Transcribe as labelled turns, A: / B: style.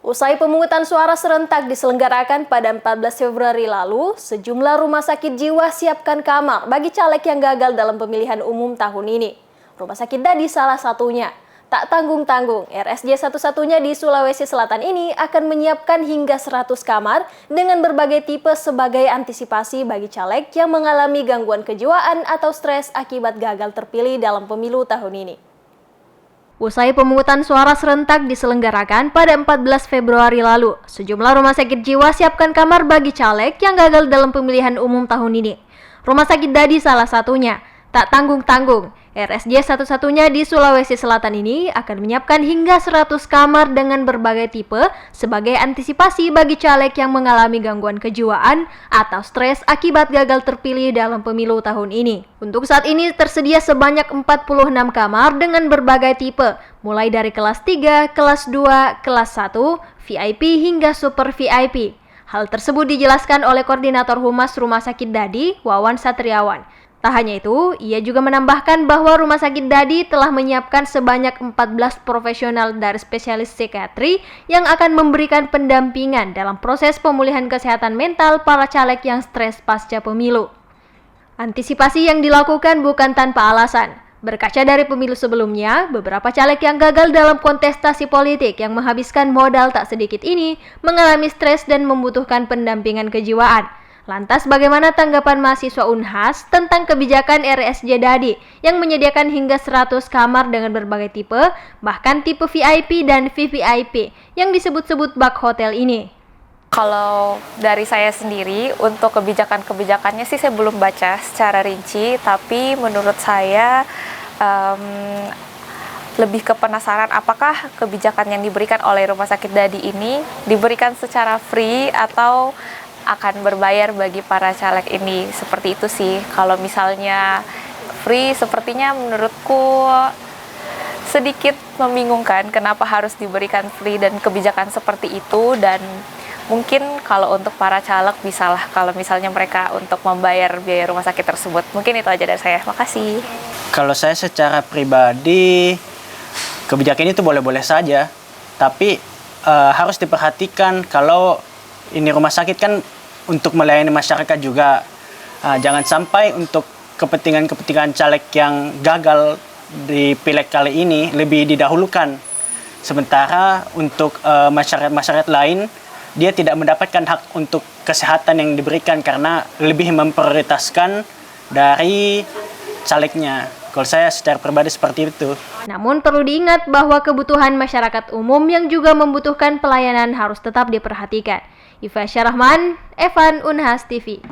A: Usai pemungutan suara serentak diselenggarakan pada 14 Februari lalu, sejumlah rumah sakit jiwa siapkan kamar bagi caleg yang gagal dalam pemilihan umum tahun ini. Rumah sakit Dadi salah satunya. Tak tanggung-tanggung, RSJ satu-satunya di Sulawesi Selatan ini akan menyiapkan hingga 100 kamar dengan berbagai tipe sebagai antisipasi bagi caleg yang mengalami gangguan kejiwaan atau stres akibat gagal terpilih dalam pemilu tahun ini. Usai pemungutan suara serentak diselenggarakan pada 14 Februari lalu, sejumlah rumah sakit jiwa siapkan kamar bagi caleg yang gagal dalam pemilihan umum tahun ini. Rumah sakit Dadi salah satunya. Tak tanggung-tanggung, RSJ satu-satunya di Sulawesi Selatan ini akan menyiapkan hingga 100 kamar dengan berbagai tipe sebagai antisipasi bagi caleg yang mengalami gangguan kejiwaan atau stres akibat gagal terpilih dalam pemilu tahun ini. Untuk saat ini tersedia sebanyak 46 kamar dengan berbagai tipe, mulai dari kelas 3, kelas 2, kelas 1, VIP hingga Super VIP. Hal tersebut dijelaskan oleh Koordinator Humas Rumah Sakit Dadi, Wawan Satriawan. Tak hanya itu, ia juga menambahkan bahwa Rumah Sakit Dadi telah menyiapkan sebanyak 14 profesional dari spesialis psikiatri yang akan memberikan pendampingan dalam proses pemulihan kesehatan mental para caleg yang stres pasca pemilu. Antisipasi yang dilakukan bukan tanpa alasan. Berkaca dari pemilu sebelumnya, beberapa caleg yang gagal dalam kontestasi politik yang menghabiskan modal tak sedikit ini mengalami stres dan membutuhkan pendampingan kejiwaan. Lantas bagaimana tanggapan mahasiswa Unhas tentang kebijakan RSJ Dadi yang menyediakan hingga 100 kamar dengan berbagai tipe, bahkan tipe VIP dan VVIP yang disebut-sebut bak hotel ini?
B: Kalau dari saya sendiri, untuk kebijakan-kebijakannya sih saya belum baca secara rinci, tapi menurut saya lebih ke penasaran apakah kebijakan yang diberikan oleh Rumah Sakit Dadi ini diberikan secara free atau akan berbayar bagi para caleg ini. Seperti itu sih. Kalau misalnya free, sepertinya menurutku sedikit membingungkan kenapa harus diberikan free dan kebijakan seperti itu, dan mungkin kalau untuk para caleg bisalah kalau misalnya mereka untuk membayar biaya rumah sakit tersebut. Mungkin itu aja dari saya. Makasih.
C: Kalau saya secara pribadi, kebijakan itu boleh-boleh saja, tapi harus diperhatikan kalau ini rumah sakit kan untuk melayani masyarakat juga. Jangan sampai untuk kepentingan-kepentingan caleg yang gagal di pileg kali ini lebih didahulukan. Sementara untuk masyarakat lain, dia tidak mendapatkan hak untuk kesehatan yang diberikan karena lebih memprioritaskan dari calegnya. Kalau saya secara pribadi seperti itu.
A: Namun perlu diingat bahwa kebutuhan masyarakat umum yang juga membutuhkan pelayanan harus tetap diperhatikan. Iva Syarahman, Evan, Unhas TV.